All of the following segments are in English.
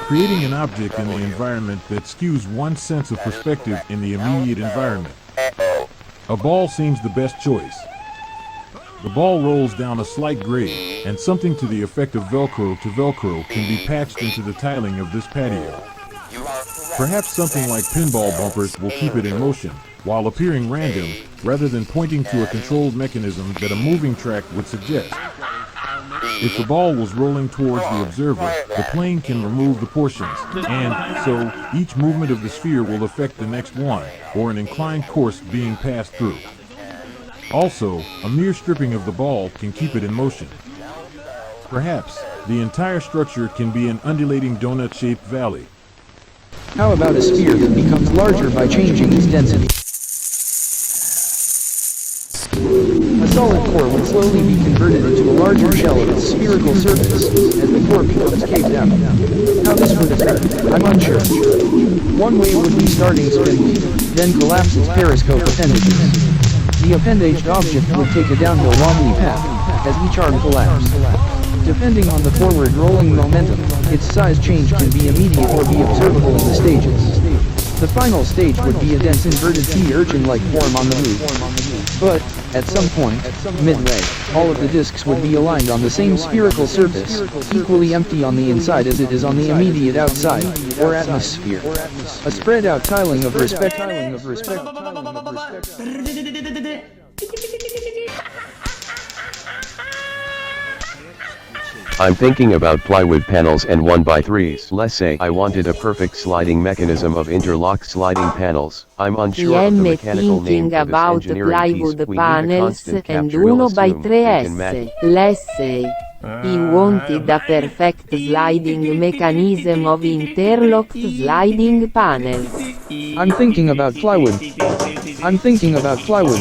creating an object in the environment that skews one's sense of perspective in the immediate environment. A ball seems the best choice. The ball rolls down a slight grade, and something to the effect of Velcro to Velcro can be patched into the tiling of this patio. Perhaps something like pinball bumpers will keep it in motion, while appearing random, rather than pointing to a controlled mechanism that a moving track would suggest. If the ball was rolling towards the observer, the plane can remove the portions, and so each movement of the sphere will affect the next one, or an inclined course being passed through. Also, a mere stripping of the ball can keep it in motion. Perhaps, the entire structure can be an undulating donut-shaped valley. How about a sphere that becomes larger by changing its density? A solid core would slowly be converted into a larger shell of its spherical surface, as the core becomes caved out. How this would occur, I'm unsure. One way would be starting spindle, then collapse its periscope appendages. The appendaged object would take a downhill wobbly path, as each arm collapsed. Depending on the forward rolling momentum, its size change can be immediate or be observable in the stages. The final stage would be a dense inverted sea urchin-like form on the move. But, at some point, midway, all of the disks would be aligned on the same spherical surface, equally empty on the inside as it is on the immediate outside, or atmosphere. A spread-out tiling of respect. I'm thinking about plywood panels and 1x3s. Let's say I wanted a perfect sliding mechanism of interlock sliding panels. I'm unsure of the mechanical name for this engineering piece. We need a constant capture. We'll assume we can match. Let's say he wanted a perfect sliding mechanism of interlocked sliding panels. I'm thinking about plywood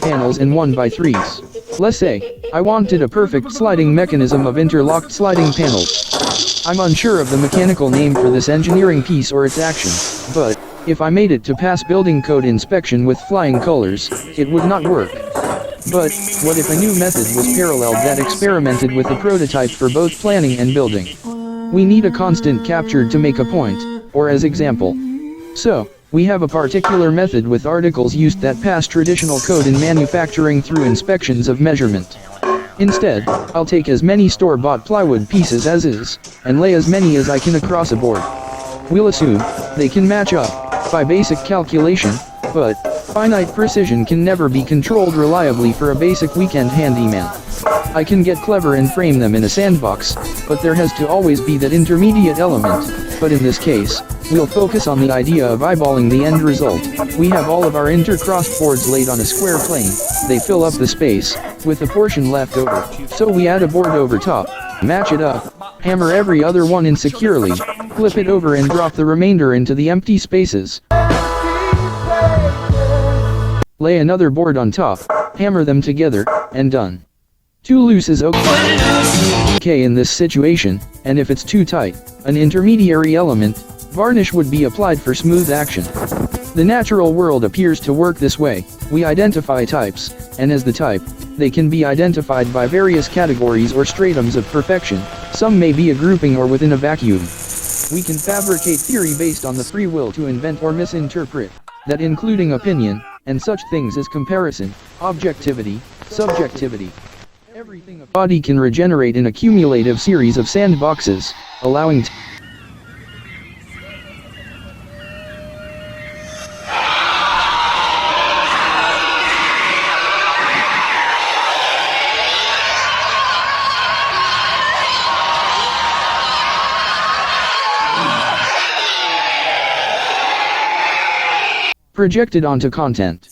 panels and 1x3s. Let's say I wanted a perfect sliding mechanism of interlocked sliding panels. I'm unsure of the mechanical name for this engineering piece or its action, but if I made it to pass building code inspection with flying colors, it would not work. But what if a new method was paralleled that experimented with a prototype for both planning and building? We need a constant captured to make a point, or as example. So, we have a particular method with articles used that pass traditional code in manufacturing through inspections of measurement. Instead, I'll take as many store-bought plywood pieces as is, and lay as many as I can across a board. We'll assume they can match up by basic calculation, but finite precision can never be controlled reliably for a basic weekend handyman. I can get clever and frame them in a sandbox, but there has to always be that intermediate element. But in this case, we'll focus on the idea of eyeballing the end result. We have all of our intercrossed boards laid on a square plane. They fill up the space, with a portion left over. So we add a board over top, match it up, hammer every other one in securely, flip it over and drop the remainder into the empty spaces. Lay another board on top, hammer them together, and done. Too loose is okay in this situation, and if it's too tight, an intermediary element, varnish would be applied for smooth action. The natural world appears to work this way. We identify types, and as the type, they can be identified by various categories or stratums of perfection. Some may be a grouping or within a vacuum. We can fabricate theory based on the free will to invent or misinterpret, that including opinion, and such things as comparison, objectivity, subjectivity. Everything a body can regenerate in a cumulative series of sandboxes, allowing projected onto content.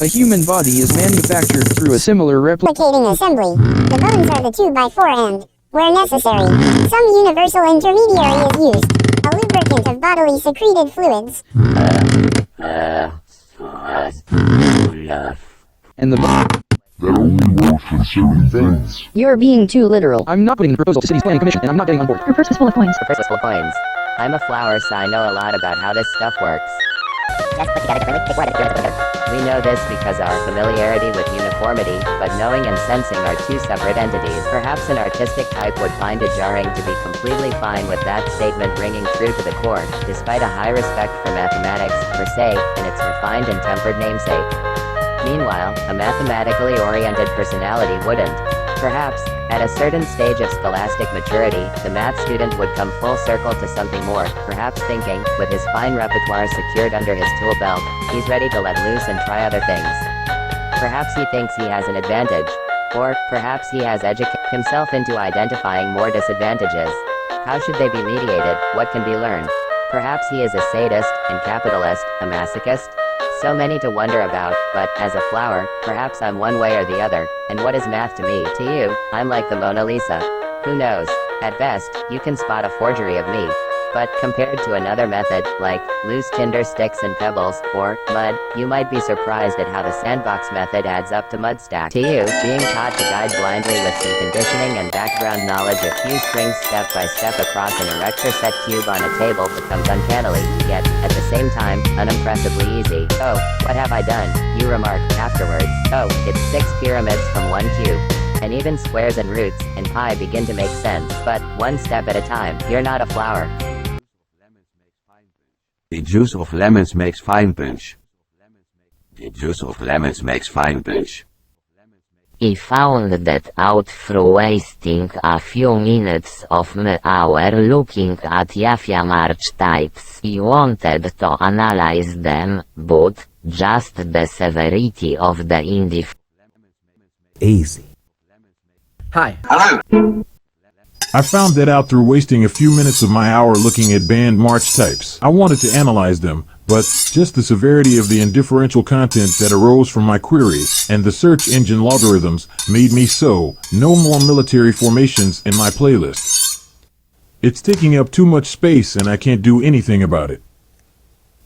A human body is manufactured through a similar replicating assembly. The bones are the 2x4 and, where necessary, some universal intermediary is used, a lubricant of bodily secreted fluids. And the that only works for certain things. You're being too literal. I'm not putting the proposal to City's Planning Commission and I'm not getting on board. Her purse is full of coins. Her purse is full of coins. I'm a flower, so I know a lot about how this stuff works. Just put together differently, take more of it, put together. We know this because our familiarity with uniformity, but knowing and sensing are two separate entities. Perhaps an artistic type would find it jarring to be completely fine with that statement ringing true to the core, despite a high respect for mathematics, per se, and its refined and tempered namesake. Meanwhile, a mathematically oriented personality wouldn't. Perhaps, at a certain stage of scholastic maturity, the math student would come full circle to something more, perhaps thinking, with his fine repertoire secured under his tool belt, he's ready to let loose and try other things. Perhaps he thinks he has an advantage. Or, perhaps he has educated himself into identifying more disadvantages. How should they be mediated? What can be learned? Perhaps he is a sadist, and capitalist, a masochist? So many to wonder about, but, as a flower, perhaps I'm one way or the other, and what is math to me? To you, I'm like the Mona Lisa. Who knows? At best, you can spot a forgery of me. But, compared to another method, like, loose tinder sticks and pebbles, or, mud, you might be surprised at how the sandbox method adds up to Mudstack. To you, being taught to guide blindly with some conditioning and background knowledge a few strings step by step across an erector set cube on a table becomes uncannily, yet, at the same time, unimpressively easy. Oh, what have I done? You remark, afterwards. Oh, it's 6 pyramids from 1 cube. And even squares and roots, and pi begin to make sense, but, one step at a time, you're not a flower. The juice of lemons makes fine punch. The juice of lemons makes fine punch. He found that out through wasting a few minutes of an hour looking at Jaffa March types. He wanted to analyze them, but just the severity of the Easy. Hi. I found that out through wasting a few minutes of my hour looking at banned March types. I wanted to analyze them, but just the severity of the indifferential content that arose from my query and the search engine logarithms made me so, no more military formations in my playlist. It's taking up too much space and I can't do anything about it.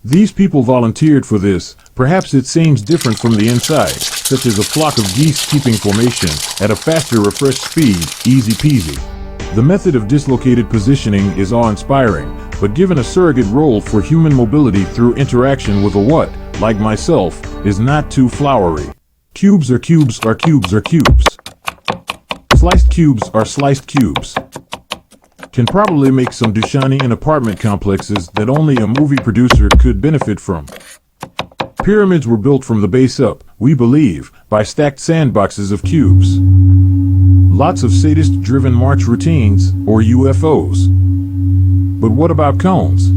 These people volunteered for this. Perhaps it seems different from the inside, such as a flock of geese keeping formation at a faster refresh speed, easy peasy. The method of dislocated positioning is awe-inspiring, but given a surrogate role for human mobility through interaction with a what, like myself, is not too flowery. Cubes are cubes are cubes are cubes. Sliced cubes are sliced cubes. Can probably make some Dushanian apartment complexes that only a movie producer could benefit from. Pyramids were built from the base up, we believe, by stacked sandboxes of cubes. Lots of sadist-driven march routines, or UFOs. But what about cones?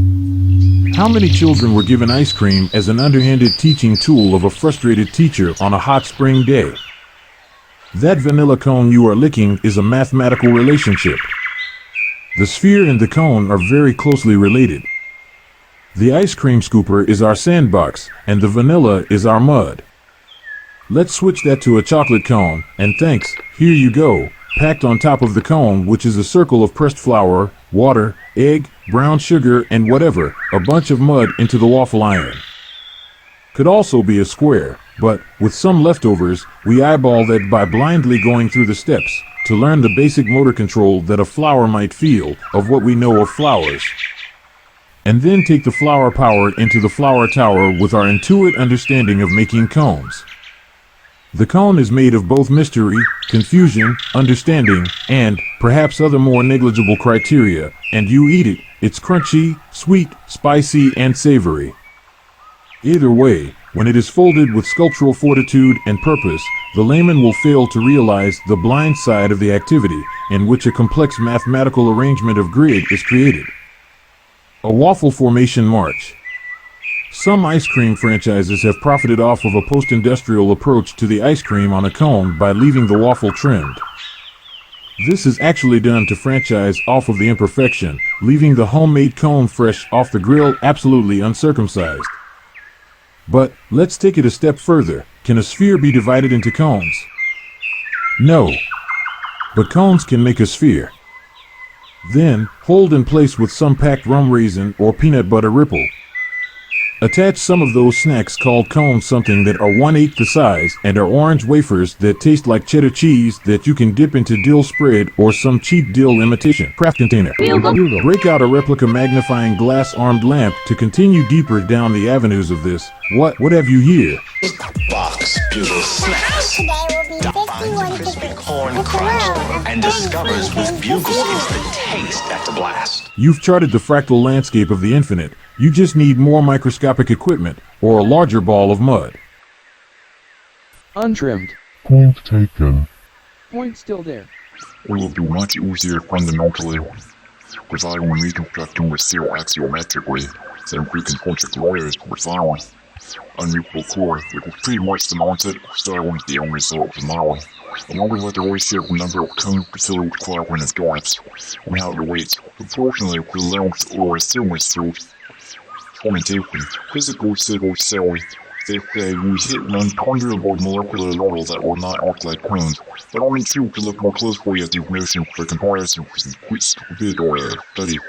How many children were given ice cream as an underhanded teaching tool of a frustrated teacher on a hot spring day? That vanilla cone you are licking is a mathematical relationship. The sphere and the cone are very closely related. The ice cream scooper is our sandbox, and the vanilla is our mud. Let's switch that to a chocolate cone, and thanks, here you go, packed on top of the cone, which is a circle of pressed flour, water, egg, brown sugar, and whatever, a bunch of mud into the waffle iron. Could also be a square, but, with some leftovers, we eyeball that by blindly going through the steps, to learn the basic motor control that a flower might feel of what we know of flowers. And then take the flower power into the flower tower with our intuitive understanding of making cones. The cone is made of both mystery, confusion, understanding, and, perhaps other more negligible criteria, and you eat it, it's crunchy, sweet, spicy, and savory. Either way, when it is folded with sculptural fortitude and purpose, the layman will fail to realize the blind side of the activity in which a complex mathematical arrangement of grid is created. A waffle formation march. Some ice cream franchises have profited off of a post-industrial approach to the ice cream on a cone by leaving the waffle trimmed. This is actually done to franchise off of the imperfection, leaving the homemade cone fresh off the grill absolutely uncircumcised. But, let's take it a step further. Can a sphere be divided into cones? No. But cones can make a sphere. Then, hold in place with some packed rum raisin or peanut butter ripple. Attach some of those snacks called cones something that are 1/8 the size and are orange wafers that taste like cheddar cheese that you can dip into dill spread or some cheap dill imitation craft container. Break out a replica magnifying glass armed lamp to continue deeper down the avenues of this. What have you here? Box Bugle Snacks. Finds a crispy corn crunch and discovers with Bugle Snacks the taste that's a blast. You've charted the fractal landscape of the infinite. You just need more microscopic equipment or a larger ball of mud. Untrimmed. Point taken. Point still there. It will be much easier fundamentally, resolving reconstructing with zero axiometrically than reconstructing lawyers resolving. Unequal core, it was pretty much the mindset of starting the end result of the model. Along with the ratio number of cones per silhouette clockwork and joints, we have the weights proportionally with length or sequence through formation, physical civil cell. They say we hit an unponderable molecular level that will not act like cones, but only true to look more closely at the motion for comparison with which vid or study.